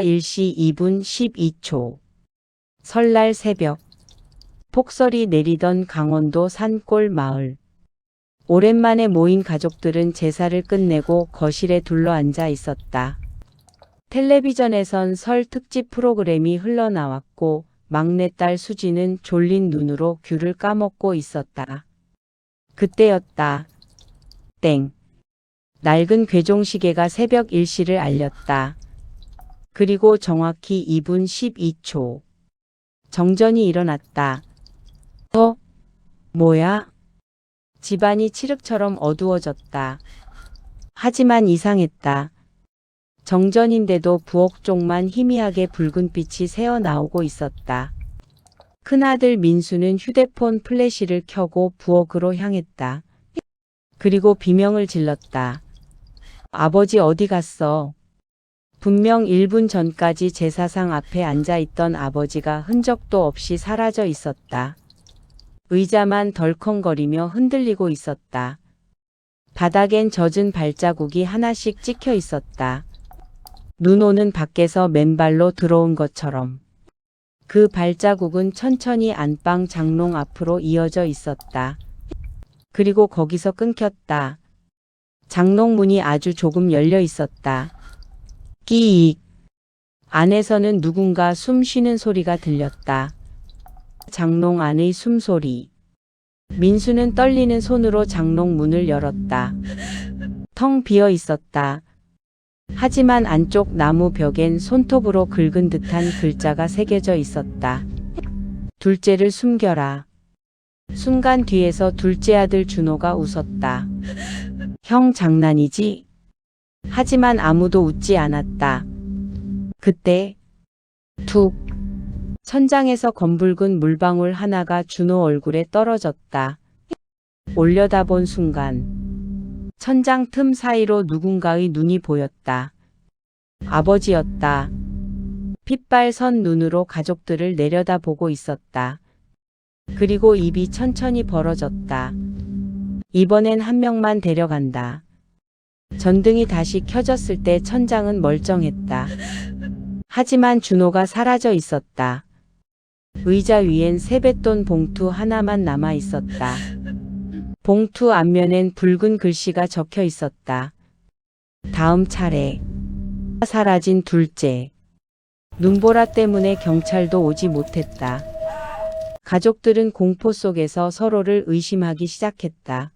1시 2분 12초. 설날 새벽. 폭설이 내리던 강원도 산골 마을. 오랜만에 모인 가족들은 제사를 끝내고 거실에 둘러앉아 있었다. 텔레비전에선 설 특집 프로그램이 흘러나왔고 막내딸 수지는 졸린 눈으로 귤을 까먹고 있었다. 그때였다. 땡. 낡은 괴종시계가 새벽 1시를 알렸다. 그리고 정확히 2분 12초. 정전이 일어났다. 뭐야? 집안이 칠흑처럼 어두워졌다. 하지만 이상했다. 정전인데도 부엌 쪽만 희미하게 붉은 빛이 새어나오고 있었다. 큰아들 민수는 휴대폰 플래시를 켜고 부엌으로 향했다. 그리고 비명을 질렀다. 아버지 어디 갔어? 분명 1분 전까지 제사상 앞에 앉아있던 아버지가 흔적도 없이 사라져 있었다. 의자만 덜컹거리며 흔들리고 있었다. 바닥엔 젖은 발자국이 하나씩 찍혀 있었다. 눈 오는 밖에서 맨발로 들어온 것처럼. 그 발자국은 천천히 안방 장롱 앞으로 이어져 있었다. 그리고 거기서 끊겼다. 장롱 문이 아주 조금 열려 있었다. 끼익. 안에서는 누군가 숨 쉬는 소리가 들렸다. 장롱 안의 숨소리. 민수는 떨리는 손으로 장롱 문을 열었다. 텅 비어 있었다. 하지만 안쪽 나무 벽엔 손톱으로 긁은 듯한 글자가 새겨져 있었다. 둘째를 숨겨라. 순간 뒤에서 둘째 아들 준호가 웃었다. 형 장난이지? 하지만 아무도 웃지 않았다. 그때 툭. 천장에서 검붉은 물방울 하나가 준호 얼굴에 떨어졌다. 올려다본 순간 천장 틈 사이로 누군가의 눈이 보였다. 아버지였다. 핏발 선 눈으로 가족들을 내려다보고 있었다. 그리고 입이 천천히 벌어졌다. 이번엔 한 명만 데려간다. 전등이 다시 켜졌을 때 천장은 멀쩡했다. 하지만 준호가 사라져 있었다. 의자 위엔 세뱃돈 봉투 하나만 남아 있었다. 봉투 앞면엔 붉은 글씨가 적혀 있었다. 다음 차례. 사라진 둘째. 눈보라 때문에 경찰도 오지 못했다. 가족들은 공포 속에서 서로를 의심하기 시작했다.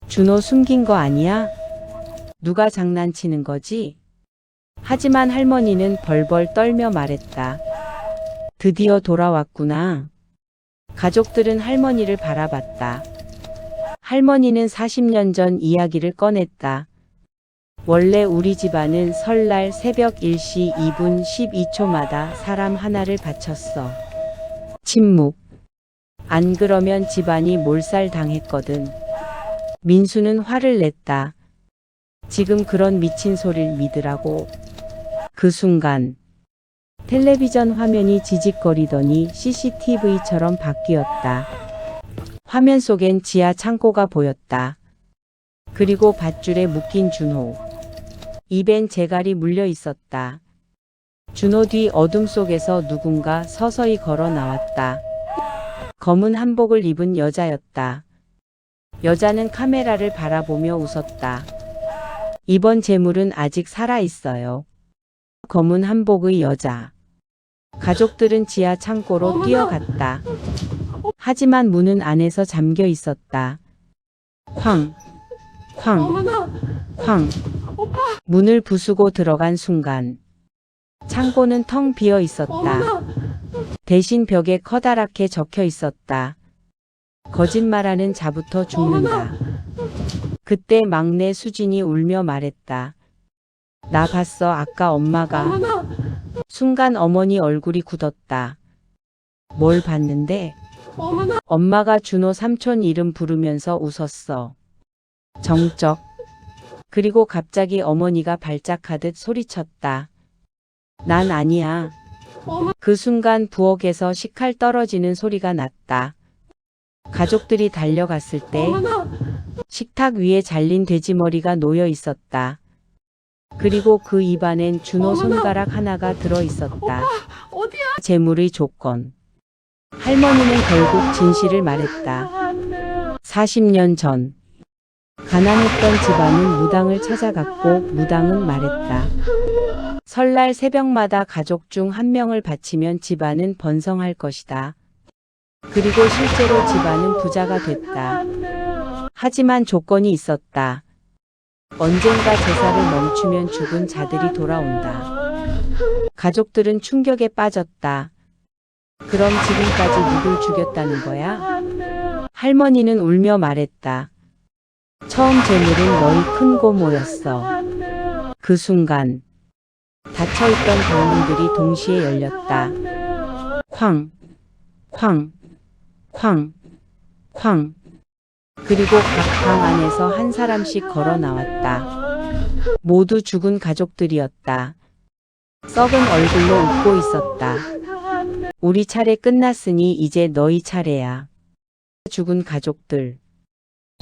준호 숨긴 거 아니야? 누가 장난치는 거지? 하지만 할머니는 벌벌 떨며 말했다. 드디어 돌아왔구나. 가족들은 할머니를 바라봤다. 할머니는 40년 전 이야기를 꺼냈다. 원래 우리 집안은 설날 새벽 1시 2분 12초마다 사람 하나를 바쳤어. 침묵. 안 그러면 집안이 몰살당했거든. 민수는 화를 냈다. 지금 그런 미친 소리를 믿으라고. 그 순간 텔레비전 화면이 지직거리더니 CCTV처럼 바뀌었다. 화면 속엔 지하 창고가 보였다. 그리고 밧줄에 묶인 준호. 입엔 재갈이 물려 있었다. 준호 뒤 어둠 속에서 누군가 서서히 걸어 나왔다. 검은 한복을 입은 여자였다. 여자는 카메라를 바라보며 웃었다. 이번 재물은 아직 살아있어요. 검은 한복의 여자. 가족들은 지하 창고로 뛰어갔다. 하지만 문은 안에서 잠겨 있었다. 쾅, 쾅, 쾅. 문을 부수고 들어간 순간 창고는 텅 비어 있었다. 대신 벽에 커다랗게 적혀 있었다. 거짓말하는 자부터 죽는다. 그때 막내 수진이 울며 말했다. 나 봤어, 아까 엄마가. 순간 어머니 얼굴이 굳었다. 뭘 봤는데? 엄마가 준호 삼촌 이름 부르면서 웃었어. 정적. 그리고 갑자기 어머니가 발작하듯 소리쳤다. 난 아니야. 그 순간 부엌에서 식칼 떨어지는 소리가 났다. 가족들이 달려갔을 때 식탁 위에 잘린 돼지머리가 놓여 있었다. 그리고 그 입안엔 준호 손가락 하나가 들어 있었다. 어디야? 재물의 조건. 할머니는 결국 진실을 말했다. 40년 전 가난했던 집안은 무당을 찾아갔고 무당은 말했다. 설날 새벽마다 가족 중 한 명을 바치면 집안은 번성할 것이다. 그리고 실제로 집안은 부자가 됐다. 하지만 조건이 있었다. 언젠가 제사를 멈추면 죽은 자들이 돌아온다. 가족들은 충격에 빠졌다. 그럼 지금까지 누굴 죽였다는 거야? 할머니는 울며 말했다. 처음 재물은 너희 큰 고모였어. 그 순간 닫혀있던 방문들이 동시에 열렸다. 쾅, 쾅, 쾅, 쾅. 그리고 각 방 안에서 한 사람씩 걸어 나왔다. 모두 죽은 가족들이었다. 썩은 얼굴로 웃고 있었다. 우리 차례 끝났으니 이제 너희 차례야. 죽은 가족들.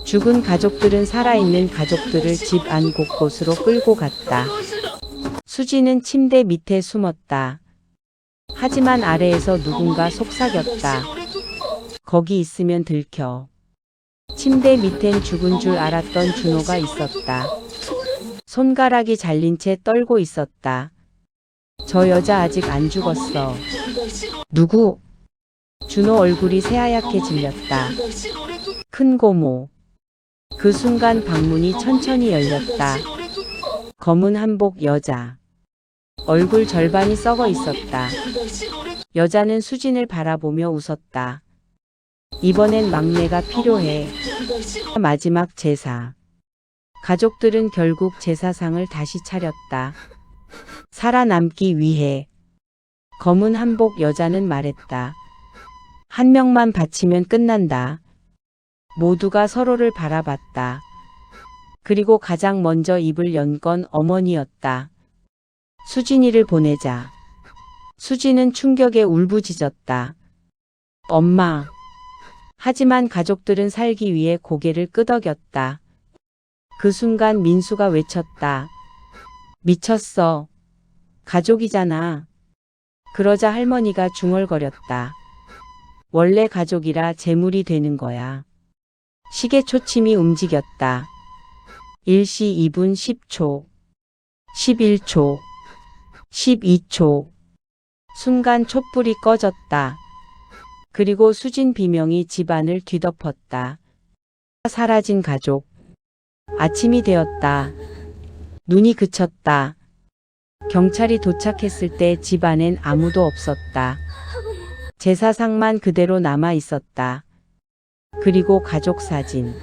죽은 가족들은 살아있는 가족들을 집 안 곳곳으로 끌고 갔다. 수지는 침대 밑에 숨었다. 하지만 아래에서 누군가 속삭였다. 거기 있으면 들켜. 침대 밑엔 죽은 줄 알았던 준호가 있었다. 손가락이 잘린 채 떨고 있었다. 저 여자 아직 안 죽었어. 누구? 준호 얼굴이 새하얗게 질렸다. 큰 고모. 그 순간 방문이 천천히 열렸다. 검은 한복 여자. 얼굴 절반이 썩어 있었다. 여자는 수진을 바라보며 웃었다. 이번엔 막내가 필요해. 마지막 제사. 가족들은 결국 제사상을 다시 차렸다. 살아남기 위해. 검은 한복 여자는 말했다. 한 명만 바치면 끝난다. 모두가 서로를 바라봤다. 그리고 가장 먼저 입을 연 건 어머니였다. 수진이를 보내자. 수진은 충격에 울부짖었다. 엄마. 하지만 가족들은 살기 위해 고개를 끄덕였다. 그 순간 민수가 외쳤다. 미쳤어. 가족이잖아. 그러자 할머니가 중얼거렸다. 원래 가족이라 재물이 되는 거야. 시계 초침이 움직였다. 1시 2분 10초, 11초, 12초. 순간 촛불이 꺼졌다. 그리고 수진 비명이 집안을 뒤덮었다. 사라진 가족. 아침이 되었다. 눈이 그쳤다. 경찰이 도착했을 때 집안엔 아무도 없었다. 제사상만 그대로 남아 있었다. 그리고 가족 사진.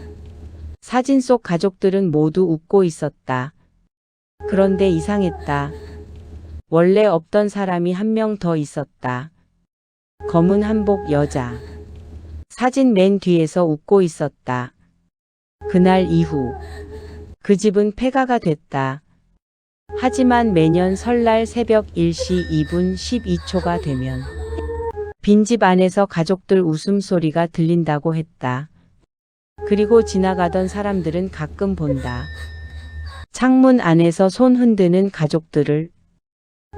사진 속 가족들은 모두 웃고 있었다. 그런데 이상했다. 원래 없던 사람이 한 명 더 있었다. 검은 한복 여자. 사진 맨 뒤에서 웃고 있었다. 그날 이후 그 집은 폐가가 됐다. 하지만 매년 설날 새벽 1시 2분 12초가 되면 빈집 안에서 가족들 웃음소리가 들린다고 했다. 그리고 지나가던 사람들은 가끔 본다. 창문 안에서 손 흔드는 가족들을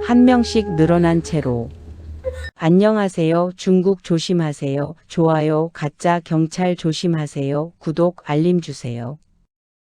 한 명씩 늘어난 채로. 안녕하세요. 중국 조심하세요. 좋아요. 가짜 경찰 조심하세요. 구독, 알림 주세요.